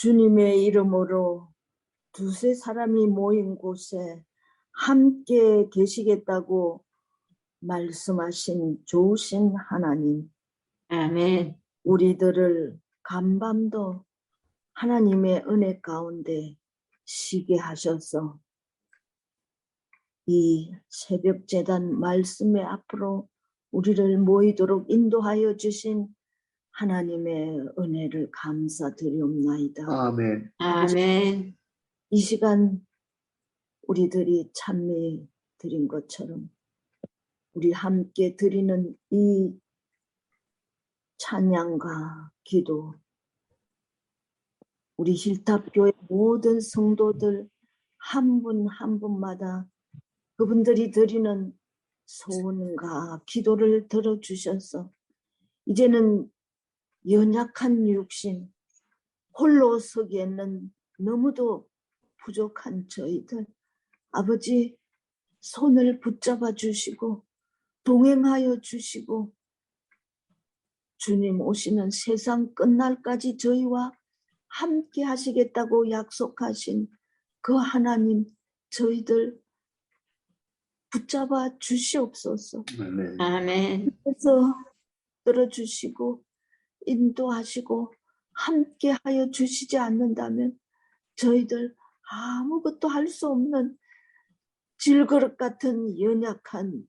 주님의 이름으로 두세 사람이 모인 곳에 함께 계시겠다고 말씀하신 좋으신 하나님, 아멘. 우리들을 간밤도 하나님의 은혜 가운데 쉬게 하셔서 이 새벽 제단 말씀의 앞으로 우리를 모이도록 인도하여 주신 하나님의 은혜를 감사드리옵나이다. 아멘. 아멘. 이 시간 우리들이 찬미 드린 것처럼 우리 함께 드리는 이 찬양과 기도, 우리 힐탑교회 모든 성도들 한 분 한 분마다 그분들이 드리는 소원과 기도를 들어주셔서 이제는 연약한 육신, 홀로 서기에는 너무도 부족한 저희들, 아버지 손을 붙잡아 주시고 동행하여 주시고 주님 오시는 세상 끝날까지 저희와 함께 하시겠다고 약속하신 그 하나님, 저희들 붙잡아 주시옵소서. 아멘. 아멘. 그래서 들어주시고 인도하시고 함께 하여 주시지 않는다면 저희들 아무것도 할 수 없는 질그릇 같은 연약한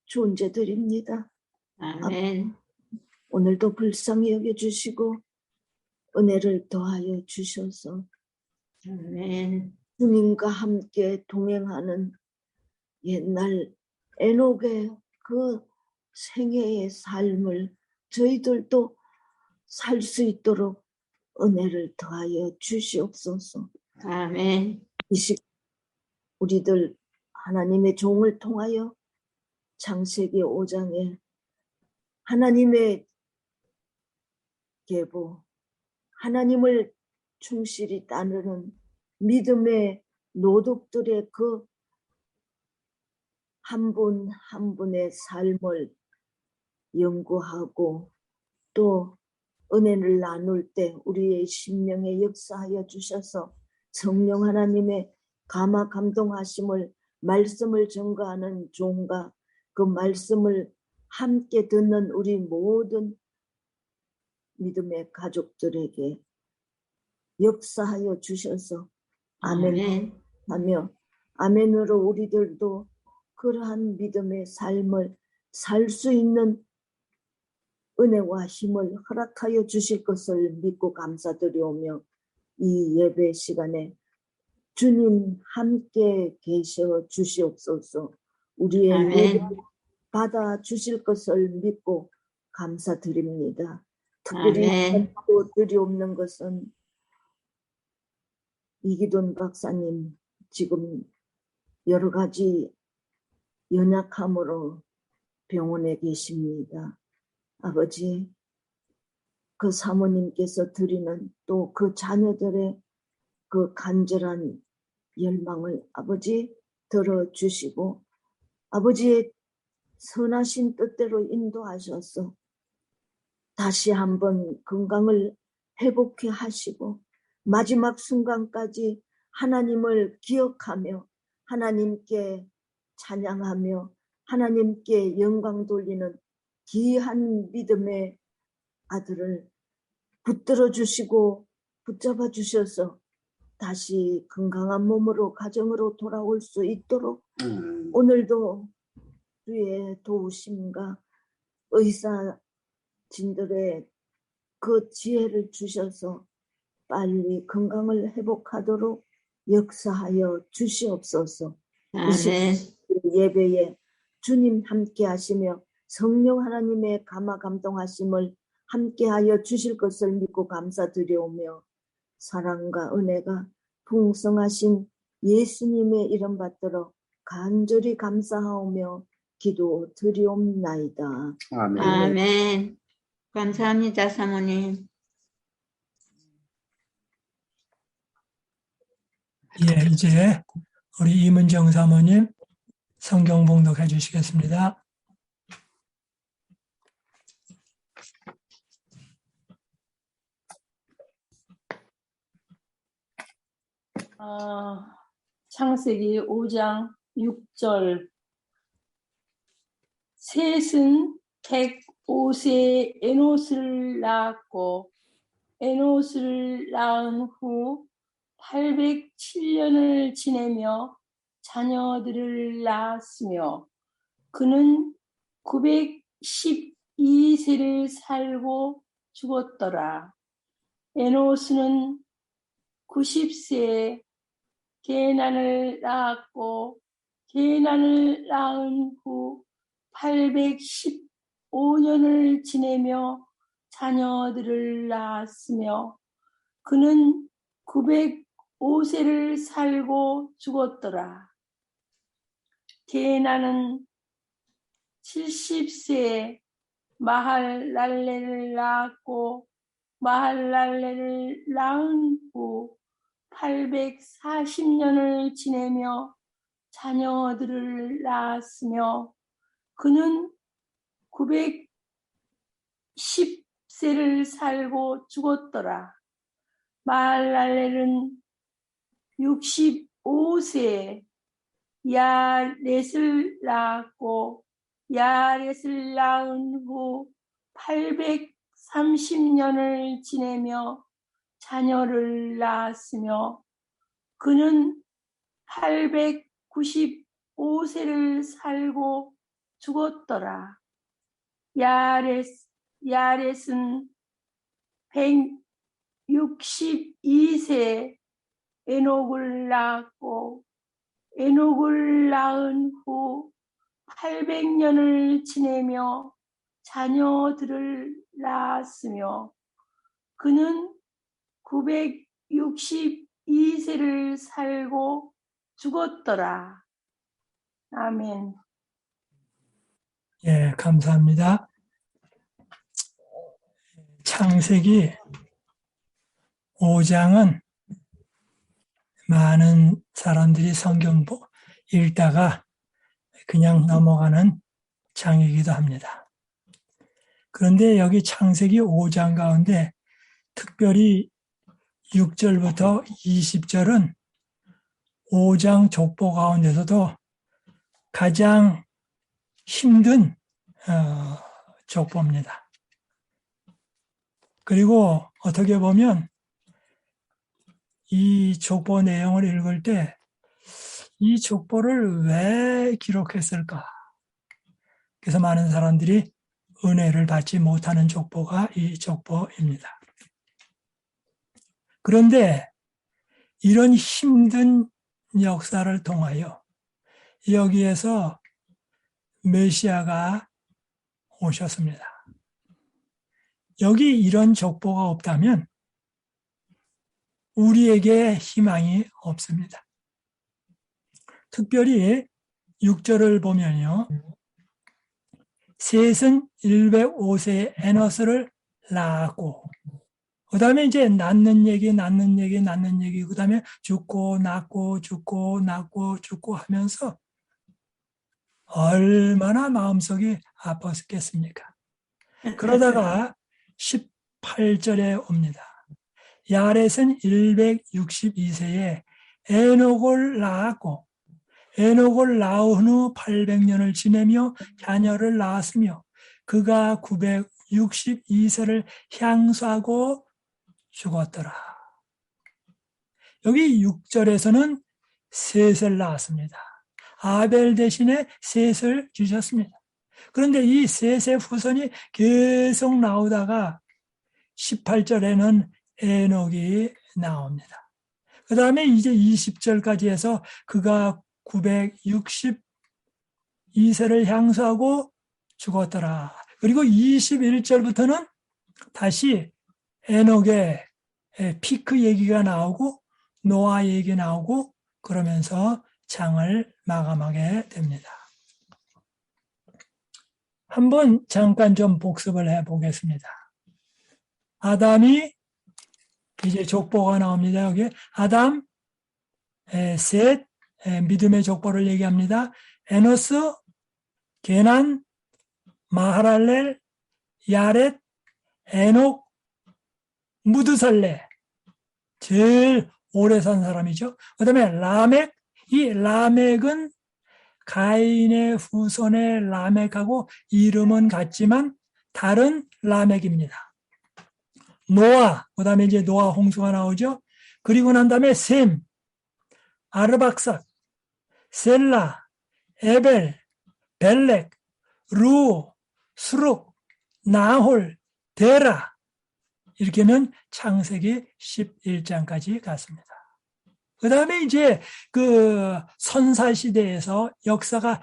존재들입니다. 아멘. 오늘도 불쌍히 여겨주시고 은혜를 더하여 주셔서 아멘. 주님과 함께 동행하는 옛날 에녹의 그 생애의 삶을 저희들도 살 수 있도록 은혜를 더하여 주시옵소서. 아멘. 이 시간 우리들 하나님의 종을 통하여 창세기 5장에 하나님의 계보, 하나님을 충실히 따르는 믿음의 노독들의 그 한 분 한 분의 삶을 연구하고 또 은혜를 나눌 때 우리의 심령에 역사하여 주셔서 성령 하나님의 감화 감동하심을 말씀을 증거하는 종과 그 말씀을 함께 듣는 우리 모든 믿음의 가족들에게 역사하여 주셔서 아멘 하며 아멘으로 우리들도 그러한 믿음의 삶을 살 수 있는 은혜와 힘을 허락하여 주실 것을 믿고 감사드리오며 이 예배 시간에 주님 함께 계셔 주시옵소서. 우리의 아멘. 예배 받아 주실 것을 믿고 감사드립니다. 특별히 아멘. 드리옵는 것은 이기돈 박사님 지금 여러 가지 연약함으로 병원에 계십니다. 아버지, 그 사모님께서 드리는 또 그 자녀들의 그 간절한 열망을 아버지 들어주시고 아버지의 선하신 뜻대로 인도하셔서 다시 한번 건강을 회복해 하시고 마지막 순간까지 하나님을 기억하며 하나님께 찬양하며 하나님께 영광 돌리는 귀한 믿음의 아들을 붙들어 주시고 붙잡아 주셔서 다시 건강한 몸으로 가정으로 돌아올 수 있도록 오늘도 주의 도우심과 의사진들의 그 지혜를 주셔서 빨리 건강을 회복하도록 역사하여 주시옵소서. 아멘. 예배에 주님 함께 하시며 성령 하나님의 감화 감동하심을 함께하여 주실 것을 믿고 감사드려오며 사랑과 은혜가 풍성하신 예수님의 이름 받들어 간절히 감사하오며 기도 드리옵나이다. 아멘. 아멘. 감사합니다, 사모님. 예, 이제 우리 이문정 사모님 성경 봉독해 주시겠습니다. 창세기 5장 6절. 셋은 105세에 에노스를 낳았고 에노스를 낳은 후 807년을 지내며 자녀들을 낳았으며 그는 912세를 살고 죽었더라. 에노스는 90세에 게난을 낳았고 게난을 낳은 후 815년을 지내며 자녀들을 낳았으며 그는 905세를 살고 죽었더라. 게난은 70세에 마할랄레를 낳았고 마할랄레를 낳은 후 840년을 지내며 자녀들을 낳았으며 그는 910세를 살고 죽었더라. 마할랄렐은 65세에 야렛을 낳았고 야렛을 낳은 후 830년을 지내며 자녀를 낳았으며 그는 895세를 살고 죽었더라. 야렛은 162세에 에녹을 낳았고 에녹을 낳은 후 800년을 지내며 자녀들을 낳았으며 그는 962세를 살고 죽었더라. 아멘. 예, 감사합니다. 창세기 5장은 많은 사람들이 성경 읽다가 그냥 넘어가는 장이기도 합니다. 그런데 여기 창세기 5장 가운데 특별히 6절부터 20절은 5장 족보 가운데서도 가장 힘든 족보입니다. 그리고 어떻게 보면 이 족보 내용을 읽을 때 이 족보를 왜 기록했을까? 그래서 많은 사람들이 은혜를 받지 못하는 족보가 이 족보입니다. 그런데 이런 힘든 역사를 통하여 여기에서 메시아가 오셨습니다. 여기 이런 족보가 없다면 우리에게 희망이 없습니다. 특별히 6절을 보면요. 셋은 105세에 에노스를 낳았고 그 다음에 이제 낳는 얘기, 그 다음에 죽고 낳고 하면서 얼마나 마음속이 아팠겠습니까? 그러다가 18절에 옵니다. 야렛은 162세에 에녹을 낳았고 에녹을 낳은 후 800년을 지내며 자녀를 낳았으며 그가 962세를 향수하고 죽었더라. 여기 6절에서는 셋을 낳았습니다. 아벨 대신에 셋을 주셨습니다. 그런데 이 셋의 후손이 계속 나오다가 18절에는 에녹이 나옵니다. 그 다음에 이제 20절까지 해서 그가 962세를 향수하고 죽었더라. 그리고 21절부터는 다시 에녹의 피크 얘기가 나오고 노아 얘기 나오고 그러면서 장을 마감하게 됩니다. 한번 잠깐 좀 복습을 해보겠습니다. 아담이 이제 족보가 나옵니다. 여기 아담, 셋, 믿음의 족보를 얘기합니다. 에노스, 게난, 마하랄렐, 야렛, 에녹, 무드살레. 제일 오래 산 사람이죠. 그 다음에 라멕, 이 라멕은 가인의 후손의 라멕하고 이름은 같지만 다른 라멕입니다. 노아, 그 다음에 이제 노아 홍수가 나오죠. 그리고 난 다음에 셈, 아르박삭, 셀라, 에벨, 벨렉, 루, 수룩, 나홀, 데라. 이렇게 하면 창세기 11장까지 갔습니다. 그 다음에 이제 그 선사시대에서 역사가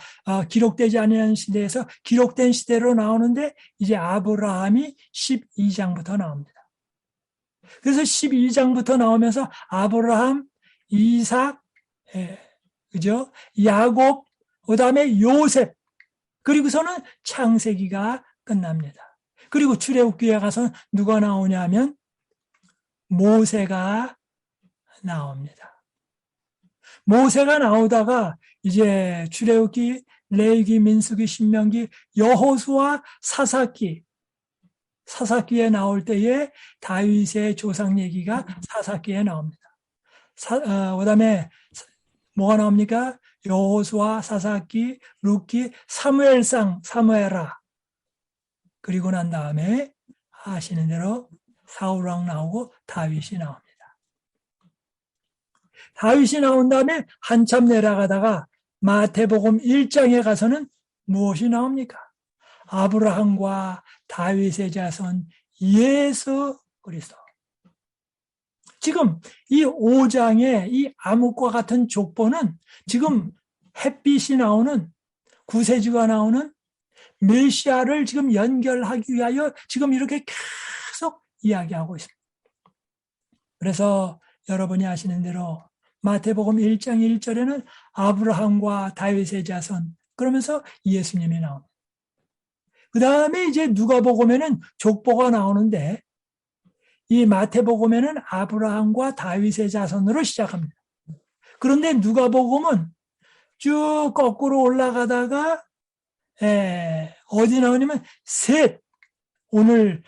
기록되지 않은 시대에서 기록된 시대로 나오는데 이제 아브라함이 12장부터 나옵니다. 그래서 12장부터 나오면서 아브라함, 이삭, 그죠? 야곱, 그 다음에 요셉, 그리고서는 창세기가 끝납니다. 그리고 출애굽기에 가서 누가 나오냐면 모세가 나옵니다. 모세가 나오다가 이제 출애굽기, 레위기, 민수기, 신명기, 여호수아, 사사기에 나올 때에 다윗의 조상 얘기가 사사기에 나옵니다. 그다음에 뭐가 나옵니까? 여호수아, 사사기, 룻기, 사무엘상, 사무엘하. 그리고 난 다음에 아시는 대로 사울왕 나오고 다윗이 나옵니다. 다윗이 나온 다음에 한참 내려가다가 마태복음 1장에 가서는 무엇이 나옵니까? 아브라함과 다윗의 자손 예수 그리스도. 지금 이 5장의 이 암흑과 같은 족보는 지금 햇빛이 나오는 구세주가 나오는 메시아를 지금 연결하기 위하여 지금 이렇게 계속 이야기하고 있습니다. 그래서 여러분이 아시는 대로 마태복음 1장 1절에는 아브라함과 다윗의 자손 그러면서 예수님이 나옵니다. 그 다음에 이제 누가복음에는 족보가 나오는데 이 마태복음에는 아브라함과 다윗의 자손으로 시작합니다. 그런데 누가복음은 쭉 거꾸로 올라가다가 어디 나오냐면 셋, 오늘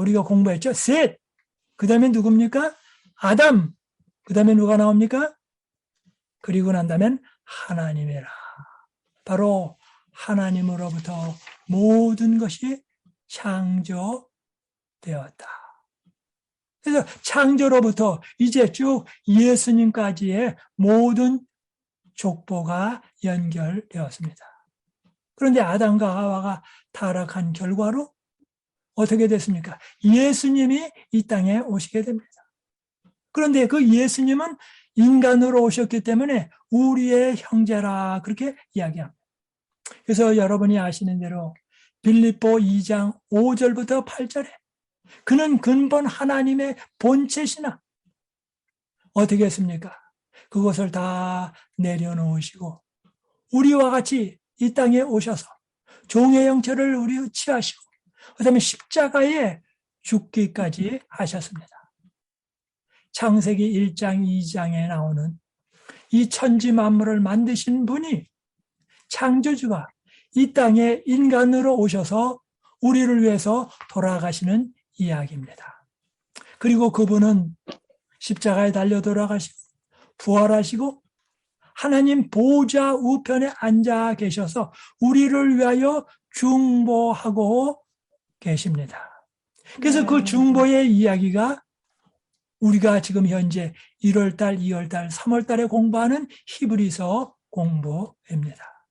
우리가 공부했죠. 셋, 그 다음에 누굽니까? 아담, 그 다음에 누가 나옵니까? 그리고 난 다음엔 하나님이라. 바로 하나님으로부터 모든 것이 창조되었다. 그래서 창조로부터 이제 쭉 예수님까지의 모든 족보가 연결되었습니다. 그런데 아담과 하와가 타락한 결과로 어떻게 됐습니까? 예수님이 이 땅에 오시게 됩니다. 그런데 그 예수님은 인간으로 오셨기 때문에 우리의 형제라 그렇게 이야기합니다. 그래서 여러분이 아시는 대로 빌립보 2장 5절부터 8절에 그는 근본 하나님의 본체시나 어떻게 했습니까? 그것을 다 내려놓으시고 우리와 같이 이 땅에 오셔서 종의 형체를 우리 취하시고 그 다음에 십자가에 죽기까지 하셨습니다. 창세기 1장 2장에 나오는 이 천지 만물을 만드신 분이 창조주가 이 땅에 인간으로 오셔서 우리를 위해서 돌아가시는 이야기입니다. 그리고 그분은 십자가에 달려 돌아가시고 부활하시고 하나님 보좌 우편에 앉아 계셔서 우리를 위하여 중보하고 계십니다. 그래서 그 중보의 이야기가 우리가 지금 현재 1월달, 2월달, 3월달에 공부하는 히브리서 공부입니다.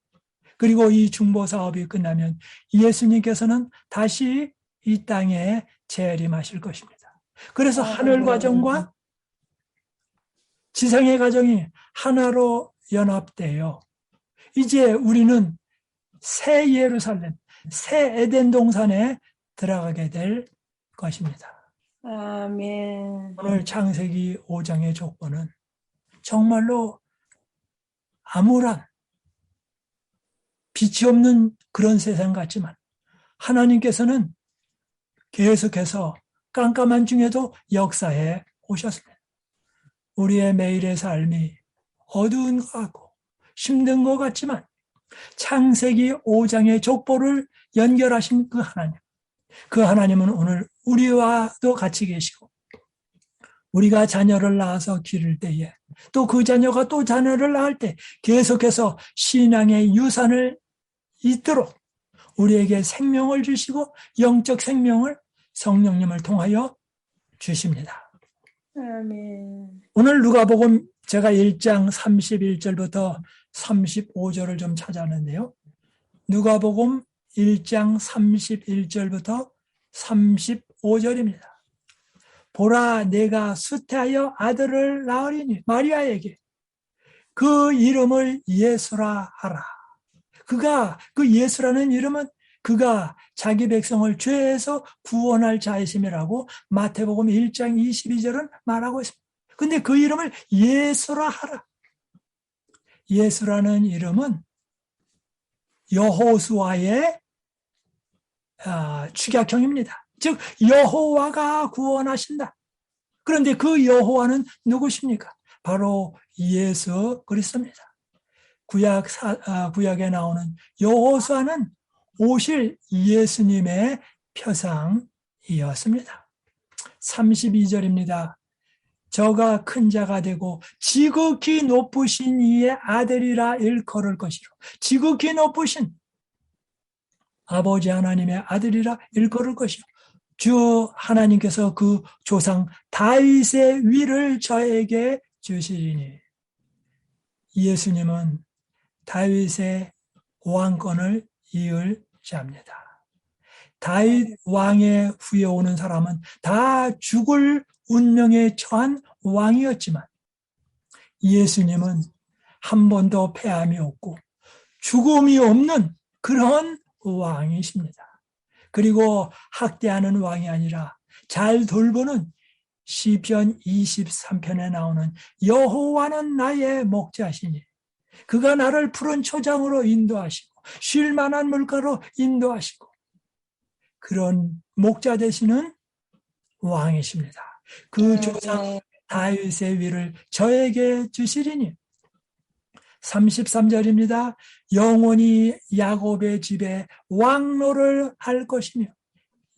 그리고 이 중보 사업이 끝나면 예수님께서는 다시 이 땅에 재림하실 것입니다. 그래서 하늘 과정과 지상의 과정이 하나로 연합되어 이제 우리는 새 예루살렘, 새 에덴 동산에 들어가게 될 것입니다. 아멘. 오늘 창세기 5장의 족보는 정말로 암울한 빛이 없는 그런 세상 같지만 하나님께서는 계속해서 깜깜한 중에도 역사에 오셨습니다. 우리의 매일의 삶이 어두운 것 같고 힘든 것 같지만 창세기 5장의 족보를 연결하신 그 하나님, 그 하나님은 오늘 우리와도 같이 계시고 우리가 자녀를 낳아서 기를 때에 또 그 자녀가 또 자녀를 낳을 때 계속해서 신앙의 유산을 잇도록 우리에게 생명을 주시고 영적 생명을 성령님을 통하여 주십니다. 아멘. 오늘 누가복음 제가 1장 31절부터 35절을 좀 찾았는데요. 누가복음 1장 31절부터 35절입니다. 보라, 내가 수태하여 아들을 낳으리니 마리아에게 그 이름을 예수라 하라. 그 예수라는 이름은 그가 자기 백성을 죄에서 구원할 자이심이라고 마태복음 1장 22절은 말하고 있습니다. 근데 그 이름을 예수라 하라. 예수라는 이름은 여호수아의 축약형입니다. 즉 여호와가 구원하신다. 그런데 그 여호와는 누구십니까? 바로 예수 그리스도입니다. 구약에 나오는 여호수아는 오실 예수님의 표상이었습니다. 32절입니다. 저가 큰 자가 되고 지극히 높으신 이의 아들이라 일컬을 것이로. 지극히 높으신 아버지 하나님의 아들이라 일컬을 것이요. 주 하나님께서 그 조상 다윗의 위를 저에게 주시리니. 예수님은 다윗의 왕권을 이을 자입니다. 다윗 왕의 후에 오는 사람은 다 죽을 운명에 처한 왕이었지만 예수님은 한 번도 패함이 없고 죽음이 없는 그런 왕이십니다. 그리고 학대하는 왕이 아니라 잘 돌보는 시편 23편에 나오는 여호와는 나의 목자시니 그가 나를 푸른 초장으로 인도하시고 쉴 만한 물가로 인도하시고 그런 목자 되시는 왕이십니다. 그 조상 다윗의 위를 저에게 주시리니. 33절입니다. 영원히 야곱의 집에 왕노를 할 것이며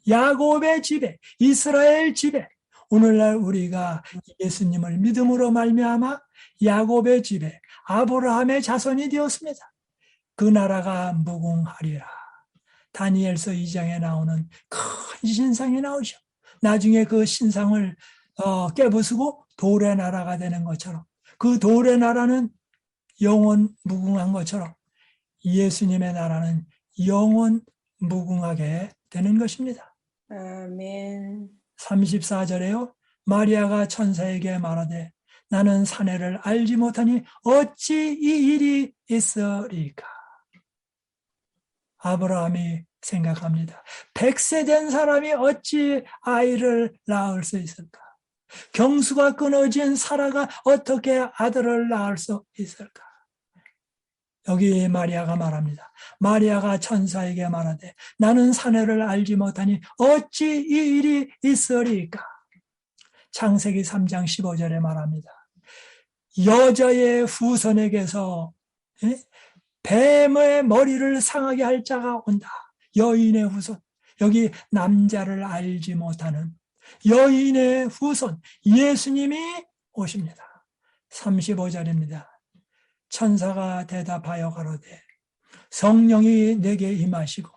야곱의 집에 이스라엘 집에 오늘날 우리가 예수님을 믿음으로 말미암아 야곱의 집에 아브라함의 자손이 되었습니다. 그 나라가 무궁하리라. 다니엘서 2장에 나오는 큰 신상이 나오죠. 나중에 그 신상을 깨부수고 돌의 나라가 되는 것처럼 그 돌의 나라는 영원 무궁한 것처럼 예수님의 나라는 영원 무궁하게 되는 것입니다. 아멘. 34절에요. 마리아가 천사에게 말하되 나는 사내를 알지 못하니 어찌 이 일이 있으리까. 아브라함이 생각합니다. 100세 된 사람이 어찌 아이를 낳을 수 있을까? 경수가 끊어진 사라가 어떻게 아들을 낳을 수 있을까? 여기 마리아가 말합니다. 마리아가 천사에게 말하되 나는 사내를 알지 못하니 어찌 이 일이 있으리까? 창세기 3장 15절에 말합니다. 여자의 후손에게서 뱀의 머리를 상하게 할 자가 온다. 여인의 후손. 여기 남자를 알지 못하는 여인의 후손 예수님이 오십니다. 35절입니다. 천사가 대답하여 가로되 성령이 내게 임하시고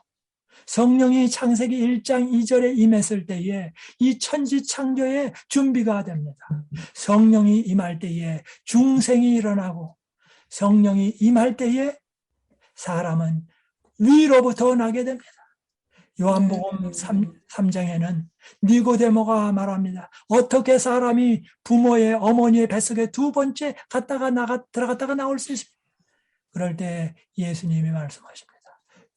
성령이 창세기 1장 2절에 임했을 때에 이 천지창조의 준비가 됩니다. 성령이 임할 때에 중생이 일어나고 성령이 임할 때에 사람은 위로부터 나게 됩니다. 요한복음 3장에는 니고데모가 말합니다. 어떻게 사람이 부모의 어머니의 뱃속에 두 번째 들어갔다가 나올 수 있습니까? 그럴 때 예수님이 말씀하십니다.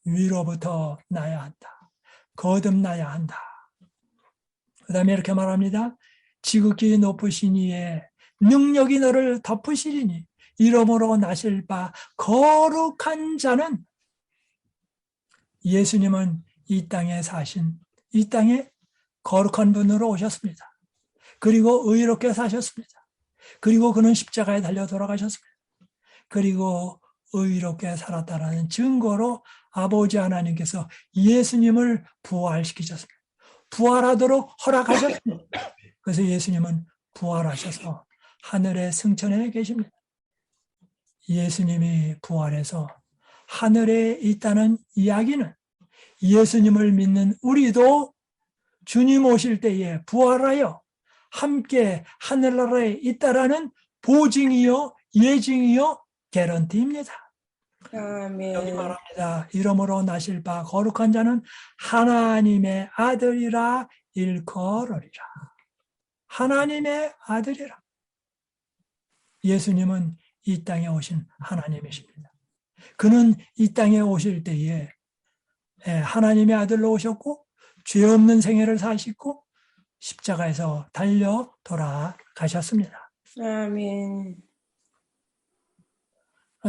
위로부터 나야 한다. 거듭나야 한다. 그 다음에 이렇게 말합니다. 지극히 높으신 이의 능력이 너를 덮으시리니 이러므로 나실 바 거룩한 자는 예수님은 이 땅에 이 땅에 거룩한 분으로 오셨습니다. 그리고 의롭게 사셨습니다. 그리고 그는 십자가에 달려 돌아가셨습니다. 그리고 의롭게 살았다라는 증거로 아버지 하나님께서 예수님을 부활시키셨습니다. 부활하도록 허락하셨습니다. 그래서 예수님은 부활하셔서 하늘의 승천에 계십니다. 예수님이 부활해서 하늘에 있다는 이야기는 예수님을 믿는 우리도 주님 오실 때에 부활하여 함께 하늘나라에 있다라는 보증이요, 예증이요, 개런티입니다. 아멘. 여기 말합니다. 이러므로 나실 바 거룩한 자는 하나님의 아들이라 일컬으리라. 하나님의 아들이라. 예수님은 이 땅에 오신 하나님이십니다. 그는 이 땅에 오실 때에 하나님의 아들로 오셨고 죄 없는 생애를 사시고 십자가에서 달려 돌아가셨습니다. 아멘.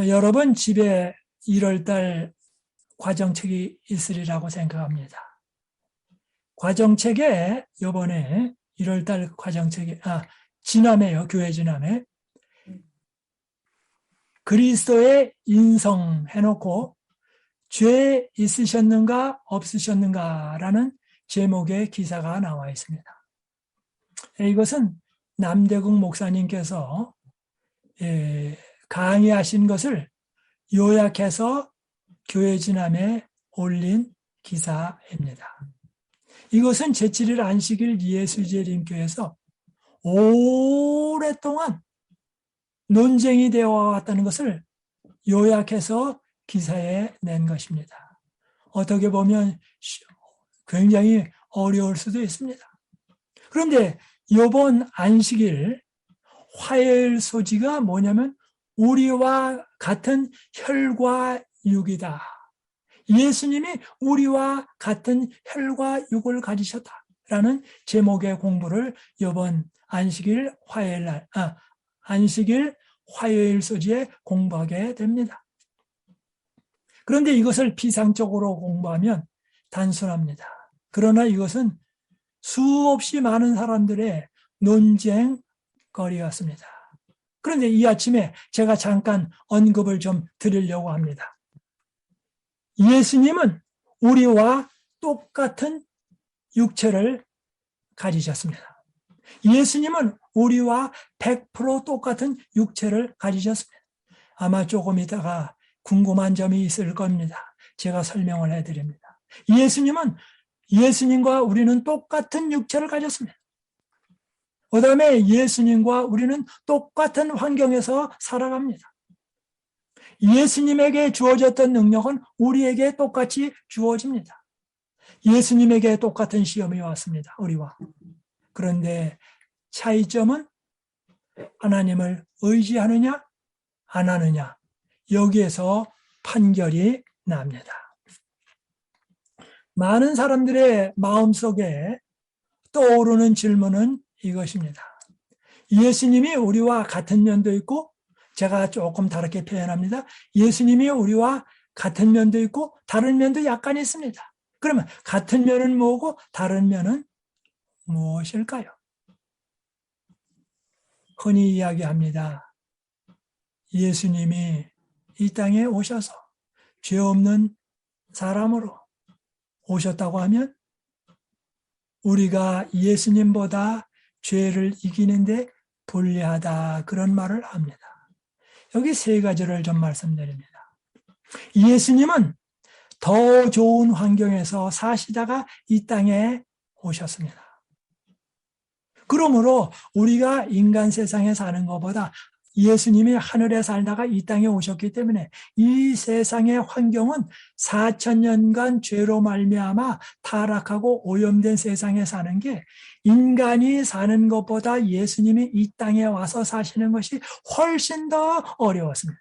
여러분 집에 1월달 과정책이 있으리라고 생각합니다. 과정책에 이번에 1월달 과정책에 지남에요. 교회 지남에 그리스도의 인성 해놓고 죄 있으셨는가 없으셨는가라는 제목의 기사가 나와 있습니다. 이것은 남대국 목사님께서 강의하신 것을 요약해서 교회 지남에 올린 기사입니다. 이것은 제7일 안식일 예수재림교에서 오랫동안 논쟁이 되어 왔다는 것을 요약해서 기사에 낸 것입니다. 어떻게 보면 굉장히 어려울 수도 있습니다. 그런데 이번 안식일 화요일 소지가 뭐냐면 우리와 같은 혈과 육이다. 예수님이 우리와 같은 혈과 육을 가지셨다라는 제목의 공부를 이번 안식일 화요일 소지에 공부하게 됩니다. 그런데 이것을 피상적으로 공부하면 단순합니다. 그러나 이것은 수없이 많은 사람들의 논쟁거리였습니다. 그런데 이 아침에 제가 잠깐 언급을 좀 드리려고 합니다. 예수님은 우리와 똑같은 육체를 가지셨습니다. 예수님은 우리와 100% 똑같은 육체를 가지셨습니다. 아마 조금 있다가 궁금한 점이 있을 겁니다. 제가 설명을 해드립니다. 예수님과 우리는 똑같은 육체를 가졌습니다. 그 다음에 예수님과 우리는 똑같은 환경에서 살아갑니다. 예수님에게 주어졌던 능력은 우리에게 똑같이 주어집니다. 예수님에게 똑같은 시험이 왔습니다. 우리와. 그런데 차이점은 하나님을 의지하느냐 안 하느냐 여기에서 판결이 납니다. 많은 사람들의 마음속에 떠오르는 질문은 이것입니다. 예수님이 우리와 같은 면도 있고 제가 조금 다르게 표현합니다. 예수님이 우리와 같은 면도 있고 다른 면도 약간 있습니다. 그러면 같은 면은 뭐고 다른 면은 무엇일까요? 흔히 이야기합니다. 예수님이 이 땅에 오셔서 죄 없는 사람으로 오셨다고 하면 우리가 예수님보다 죄를 이기는데 불리하다 그런 말을 합니다. 여기 세 가지를 좀 말씀드립니다. 예수님은 더 좋은 환경에서 사시다가 이 땅에 오셨습니다. 그러므로 우리가 인간 세상에 사는 것보다 예수님이 하늘에 살다가 이 땅에 오셨기 때문에 이 세상의 환경은 4,000년간 죄로 말미암아 타락하고 오염된 세상에 사는 게 인간이 사는 것보다 예수님이 이 땅에 와서 사시는 것이 훨씬 더 어려웠습니다.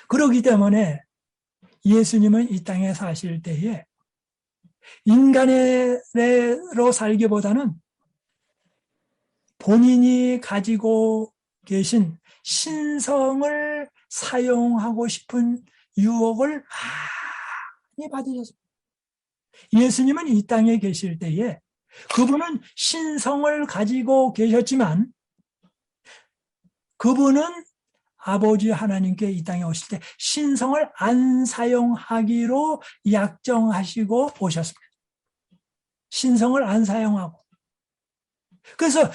그렇기 때문에 예수님은 이 땅에 사실 때에 인간으로 살기보다는 본인이 가지고 계신 신성을 사용하고 싶은 유혹을 많이 받으셨습니다. 예수님은 이 땅에 계실 때에 그분은 신성을 가지고 계셨지만 그분은 아버지 하나님께 이 땅에 오실 때 신성을 안 사용하기로 약정하시고 오셨습니다. 신성을 안 사용하고 그래서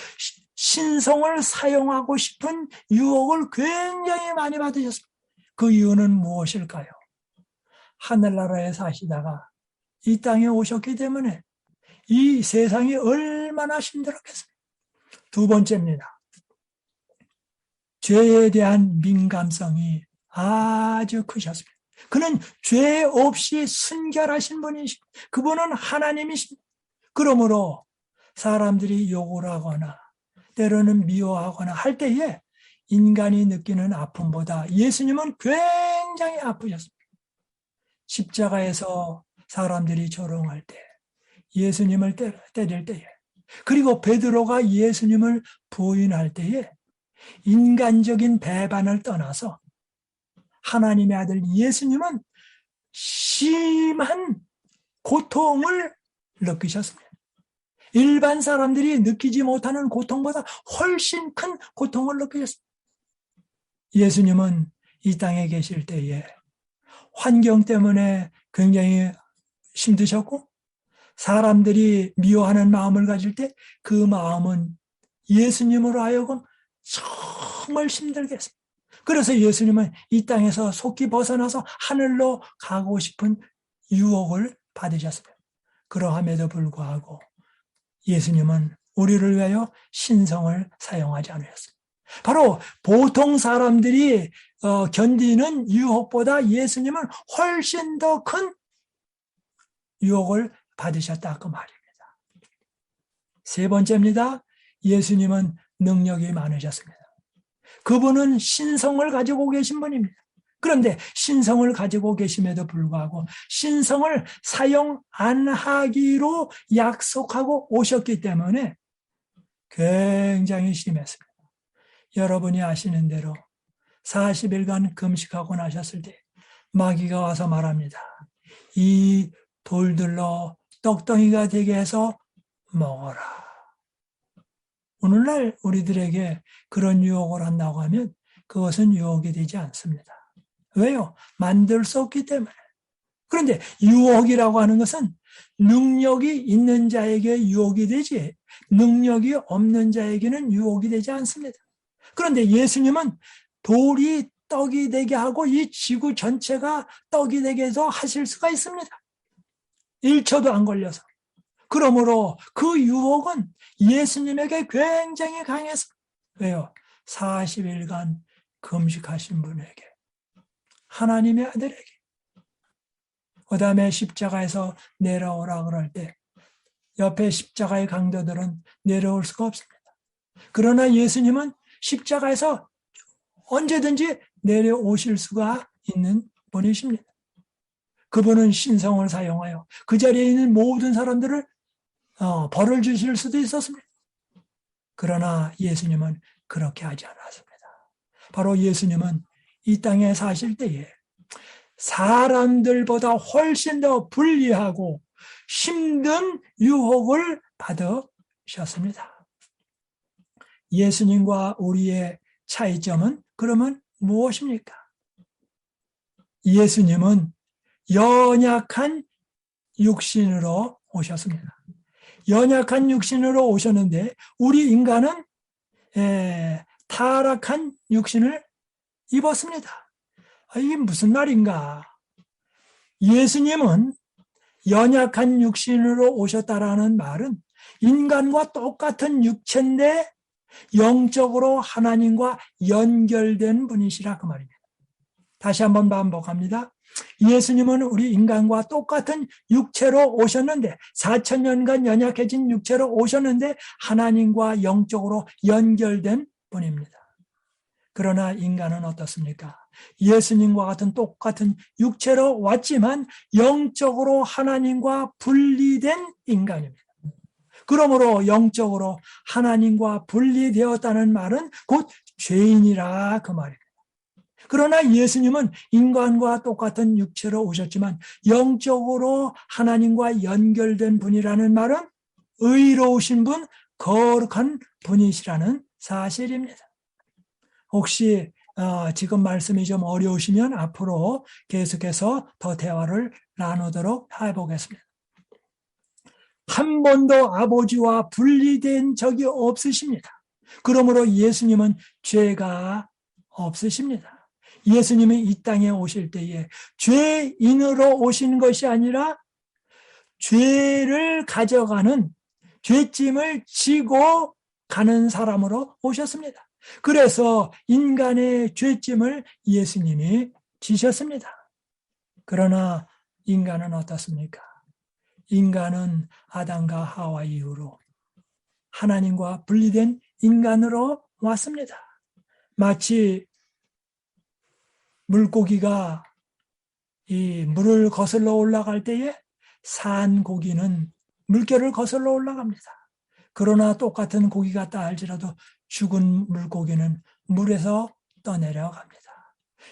신성을 사용하고 싶은 유혹을 굉장히 많이 받으셨습니다. 그 이유는 무엇일까요? 하늘나라에 사시다가 이 땅에 오셨기 때문에 이 세상이 얼마나 힘들었겠습니까? 두 번째입니다. 죄에 대한 민감성이 아주 크셨습니다. 그는 죄 없이 순결하신 분이십니다. 그분은 하나님이십니다. 그러므로 사람들이 욕을 하거나 때로는 미워하거나 할 때에 인간이 느끼는 아픔보다 예수님은 굉장히 아프셨습니다. 십자가에서 사람들이 조롱할 때, 예수님을 때릴 때에, 그리고 베드로가 예수님을 부인할 때에 인간적인 배반을 떠나서 하나님의 아들 예수님은 심한 고통을 느끼셨습니다. 일반 사람들이 느끼지 못하는 고통보다 훨씬 큰 고통을 느끼셨습니다. 예수님은 이 땅에 계실 때에 환경 때문에 굉장히 힘드셨고 사람들이 미워하는 마음을 가질 때 그 마음은 예수님으로 하여금 정말 힘들게 했습니다. 그래서 예수님은 이 땅에서 속히 벗어나서 하늘로 가고 싶은 유혹을 받으셨습니다. 그러함에도 불구하고 예수님은 우리를 위하여 신성을 사용하지 않으셨습니다. 바로 보통 사람들이 견디는 유혹보다 예수님은 훨씬 더 큰 유혹을 받으셨다 그 말입니다. 세 번째입니다. 예수님은 능력이 많으셨습니다. 그분은 신성을 가지고 계신 분입니다. 그런데 신성을 가지고 계심에도 불구하고 신성을 사용 안 하기로 약속하고 오셨기 때문에 굉장히 심했습니다. 여러분이 아시는 대로 40일간 금식하고 나셨을 때 마귀가 와서 말합니다. 이 돌들로 떡덩이가 되게 해서 먹어라. 오늘날 우리들에게 그런 유혹을 한다고 하면 그것은 유혹이 되지 않습니다. 왜요? 만들 수 없기 때문에. 그런데 유혹이라고 하는 것은 능력이 있는 자에게 유혹이 되지 능력이 없는 자에게는 유혹이 되지 않습니다. 그런데 예수님은 돌이 떡이 되게 하고 이 지구 전체가 떡이 되게 해서 하실 수가 있습니다. 1초도 안 걸려서. 그러므로 그 유혹은 예수님에게 굉장히 강해서 왜요? 40일간 금식하신 분에게 하나님의 아들에게 그 다음에 십자가에서 내려오라 그럴 때 옆에 십자가의 강도들은 내려올 수가 없습니다. 그러나 예수님은 십자가에서 언제든지 내려오실 수가 있는 분이십니다. 그분은 신성을 사용하여 그 자리에 있는 모든 사람들을 벌을 주실 수도 있었습니다. 그러나 예수님은 그렇게 하지 않았습니다. 바로 예수님은 이 땅에 사실 때에 사람들보다 훨씬 더 불리하고 힘든 유혹을 받으셨습니다. 예수님과 우리의 차이점은 그러면 무엇입니까? 예수님은 연약한 육신으로 오셨습니다. 연약한 육신으로 오셨는데 우리 인간은 타락한 육신을 입었습니다. 이게 무슨 말인가? 예수님은 연약한 육신으로 오셨다라는 말은 인간과 똑같은 육체인데 영적으로 하나님과 연결된 분이시라 그 말입니다. 다시 한번 반복합니다. 예수님은 우리 인간과 똑같은 육체로 오셨는데 4,000년간 연약해진 육체로 오셨는데 하나님과 영적으로 연결된 분입니다. 그러나 인간은 어떻습니까? 예수님과 같은 똑같은 육체로 왔지만 영적으로 하나님과 분리된 인간입니다. 그러므로 영적으로 하나님과 분리되었다는 말은 곧 죄인이라 그 말입니다. 그러나 예수님은 인간과 똑같은 육체로 오셨지만 영적으로 하나님과 연결된 분이라는 말은 의로우신 분, 거룩한 분이시라는 사실입니다. 혹시 지금 말씀이 좀 어려우시면 앞으로 계속해서 더 대화를 나누도록 해보겠습니다. 한 번도 아버지와 분리된 적이 없으십니다. 그러므로 예수님은 죄가 없으십니다. 예수님이 이 땅에 오실 때에 죄인으로 오신 것이 아니라 죄를 가져가는, 죄짐을 지고 가는 사람으로 오셨습니다. 그래서 인간의 죄짐을 예수님이 지셨습니다. 그러나 인간은 어떻습니까? 인간은 아담과 하와 이후로 하나님과 분리된 인간으로 왔습니다. 마치 물고기가 이 물을 거슬러 올라갈 때에 산 고기는 물결을 거슬러 올라갑니다. 그러나 똑같은 고기 같다 할지라도 죽은 물고기는 물에서 떠내려갑니다.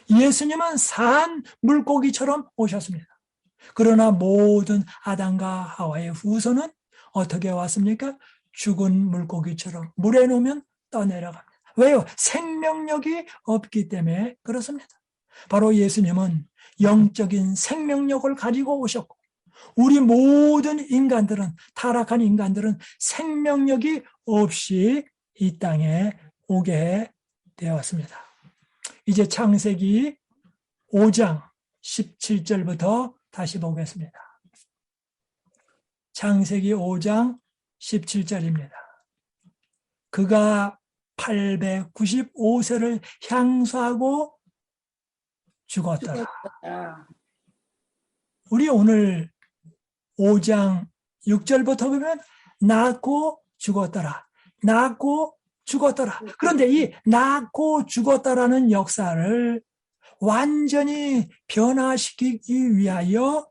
예수님은 산 물고기처럼 오셨습니다. 그러나 모든 아담과 하와의 후손은 어떻게 왔습니까? 죽은 물고기처럼 물에 놓으면 떠내려갑니다. 왜요? 생명력이 없기 때문에 그렇습니다. 바로 예수님은 영적인 생명력을 가지고 오셨고, 우리 모든 인간들은, 타락한 인간들은 생명력이 없이 이 땅에 오게 되었습니다. 이제 창세기 5장 17절부터 다시 보겠습니다. 창세기 5장 17절입니다. 그가 895세를 향수하고 죽었더라. 우리 오늘 5장 6절부터 보면 낳고 죽었더라. 낳고 죽었더라. 그런데 이 낳고 죽었다라는 역사를 완전히 변화시키기 위하여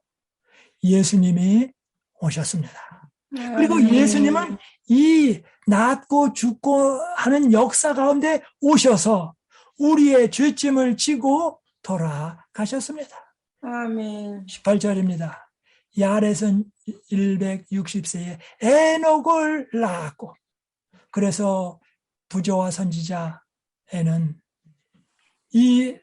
예수님이 오셨습니다. 그리고 예수님은 이 낳고 죽고 하는 역사 가운데 오셔서 우리의 죄짐을 지고 돌아가셨습니다. 아멘. 18절입니다. 야렛은 160세에 에녹을 낳았고, 그래서 부조와 선지자에는 이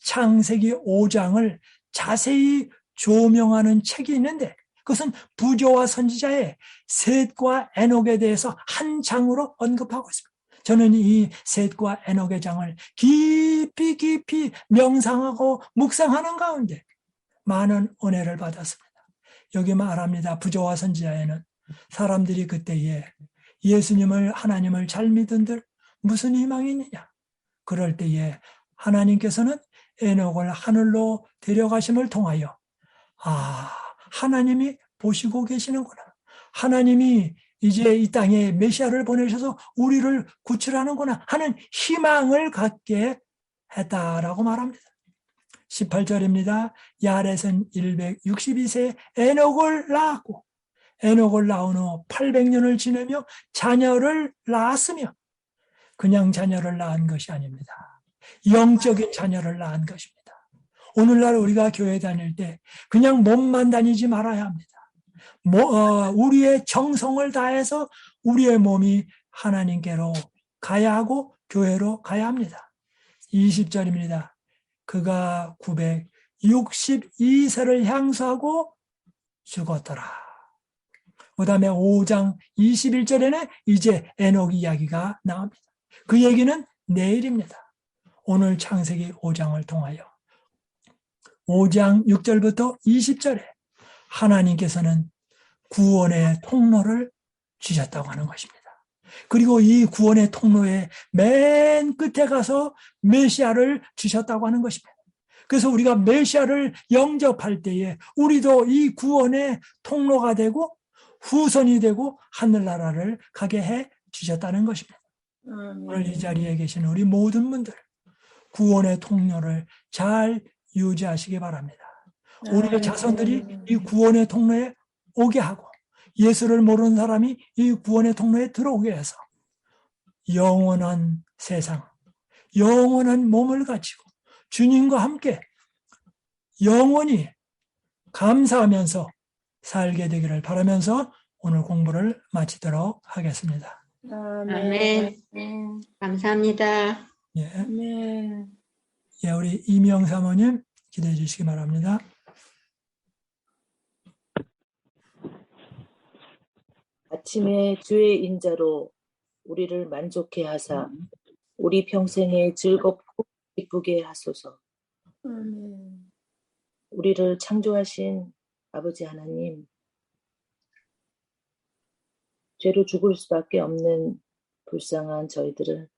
창세기 5장을 자세히 조명하는 책이 있는데, 그것은 부조와 선지자의 셋과 에녹에 대해서 한 장으로 언급하고 있습니다. 저는 이 셋과 에녹의 장을 깊이 명상하고 묵상하는 가운데 많은 은혜를 받았습니다. 여기 말합니다. 부조와 선지자에는 사람들이 그때에 예수님을, 하나님을 잘 믿은들 무슨 희망이 있느냐? 그럴 때에 하나님께서는 에녹을 하늘로 데려가심을 통하여, 하나님이 보시고 계시는구나. 하나님이 이제 이 땅에 메시아를 보내셔서 우리를 구출하는구나 하는 희망을 갖게 했다라고 말합니다. 18절입니다. 야렛은 162세 에녹을 낳았고, 에녹을 낳은 후 800년을 지내며 자녀를 낳았으며, 그냥 자녀를 낳은 것이 아닙니다. 영적인 자녀를 낳은 것입니다. 오늘날 우리가 교회 다닐 때 그냥 몸만 다니지 말아야 합니다. 우리의 정성을 다해서 우리의 몸이 하나님께로 가야 하고 교회로 가야 합니다. 20절입니다. 그가 962세를 향수하고 죽었더라. 그 다음에 5장 21절에는 이제 에녹 이야기가 나옵니다. 그 얘기는 내일입니다. 오늘 창세기 5장을 통하여 5장 6절부터 20절에 하나님께서는 구원의 통로를 주셨다고 하는 것입니다. 그리고 이 구원의 통로의 맨 끝에 가서 메시아를 주셨다고 하는 것입니다. 그래서 우리가 메시아를 영접할 때에 우리도 이 구원의 통로가 되고 후손이 되고 하늘나라를 가게 해 주셨다는 것입니다. 오늘 이 자리에 계신 우리 모든 분들 구원의 통로를 잘 유지하시기 바랍니다. 우리의 자손들이 이 구원의 통로에 오게 하고 예수를 모르는 사람이 이 구원의 통로에 들어오게 해서 영원한 세상, 영원한 몸을 가지고 주님과 함께 영원히 감사하면서 살게 되기를 바라면서 오늘 공부를 마치도록 하겠습니다. 아멘. 감사합니다. 예, 아멘. 예, 우리 이명 사모님 기대해 주시기 바랍니다. 아침에 주의 인자로 우리를 만족해 하사 우리 평생에 즐겁고 기쁘게 하소서. 아멘. 우리를 창조하신 아버지 하나님, 죄로 죽을 수밖에 없는 불쌍한 저희들을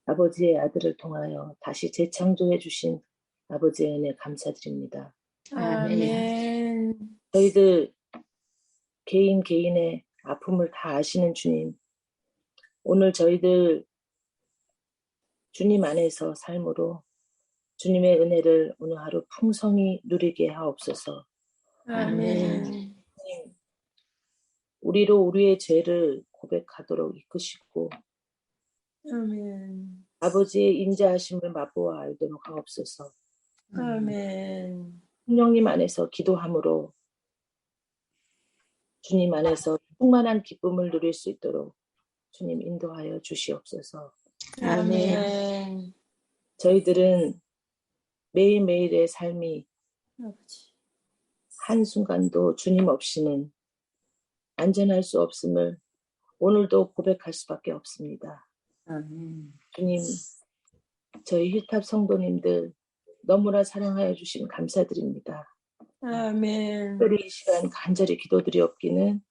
아버지의 아들을 통하여 다시 재창조해 주신 아버지의 은혜 감사드립니다. 아멘. 저희들 개인 개인의 아픔을 다 아시는 주님, 오늘 저희들 주님 안에서 삶으로 주님의 은혜를 오늘 하루 풍성히 누리게 하옵소서. 아멘. 우리로 우리의 죄를 고백하도록 이끄시고 아멘. 아버지의 인자하심을 맛보아 알도록 하옵소서. 아멘. 성령님 안에서 기도함으로 주님 안에서 충만한 기쁨을 누릴 수 있도록 주님 인도하여 주시옵소서. 아멘. 저희들은 매일매일의 삶이 아버지. 한순간도 주님 없이는 안전할 수 없음을 오늘도 고백할 수밖에 없습니다. 주님, 저희 힐탑 성도님들 너무나 사랑하여 주심 감사드립니다. 아멘. 특별히 이 시간 간절히 기도드리옵기는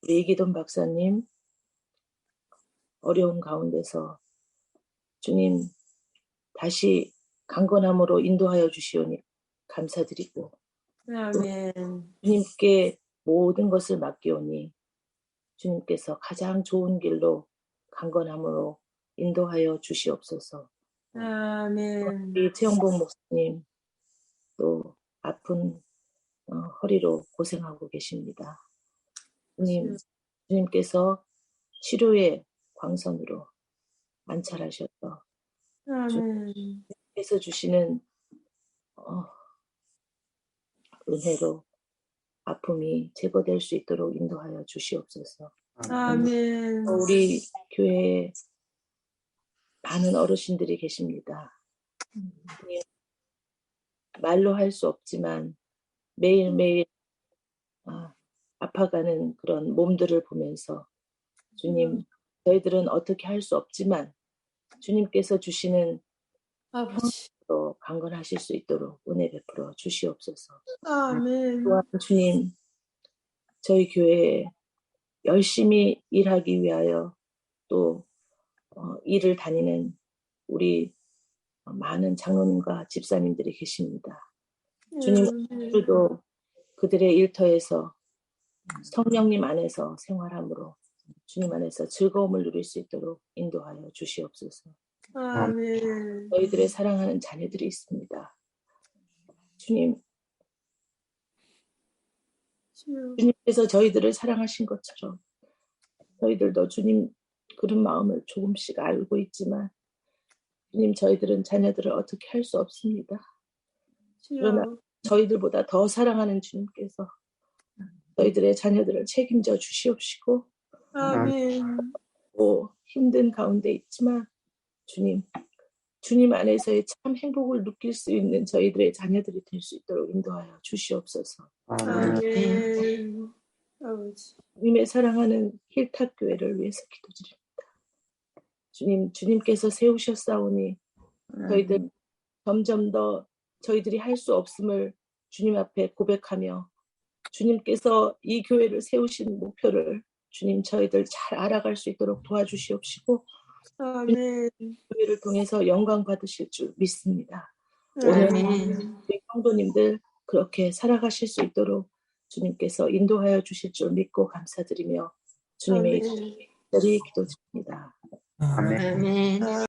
우리 이기돈 박사님 어려운 가운데서 주님 다시 강건함으로 인도하여 주시오니 감사드리고 아멘. 주님께 모든 것을 맡기오니 주님께서 가장 좋은 길로 강건함으로 인도하여 주시옵소서. 아멘. 우리 최영복 목사님 또 아픈 허리로 고생하고 계십니다. 주님께서 치료의 광선으로 안찰하셔서 아멘. 주님께서 주시는 은혜로 아픔이 제거될 수 있도록 인도하여 주시옵소서. 아멘. 우리 교회에 많은 어르신들이 계십니다. 말로 할 수 없지만 매일매일 아파가는 그런 몸들을 보면서 주님, 저희들은 어떻게 할 수 없지만 주님께서 주시는 아버지. 평생으로 강건하실 수 있도록 은혜 베풀어 주시옵소서. 아멘. 또한 주님, 저희 교회에 열심히 일하기 위하여 또 일을 다니는 우리 많은 장로님과 집사님들이 계십니다. 주님, 오늘도 그들의 일터에서 성령님 안에서 생활함으로 주님 안에서 즐거움을 누릴 수 있도록 인도하여 주시옵소서. 아멘. 저희들의 사랑하는 자녀들이 있습니다. 주님께서 저희들을 사랑하신 것처럼 저희들도 주님 그런 마음을 조금씩 알고 있지만 주님, 저희들은 자녀들을 어떻게 할 수 없습니다. 그러나 저희들보다 더 사랑하는 주님께서 저희들의 자녀들을 책임져 주시옵시고 아멘. 힘든 가운데 있지만 주님 안에서의 참 행복을 느낄 수 있는 저희들의 자녀들이 될 수 있도록 인도하여 주시옵소서. 아멘. 아버지. 주님의 사랑하는 힐탑 교회를 위해서 기도드립니다. 주님께서 세우셨사오니 저희들 점점 더 저희들이 할 수 없음을 주님 앞에 고백하며 주님께서 이 교회를 세우신 목표를 주님 저희들 잘 알아갈 수 있도록 도와주시옵시고 아멘. 교회를 통해서 영광 받으실 줄 믿습니다. 오늘 우리 성도님들 그렇게 살아가실 수 있도록 주님께서 인도하여 주실 줄 믿고 감사드리며 주님의 이름으로 기도드립니다. 아멘. 아멘.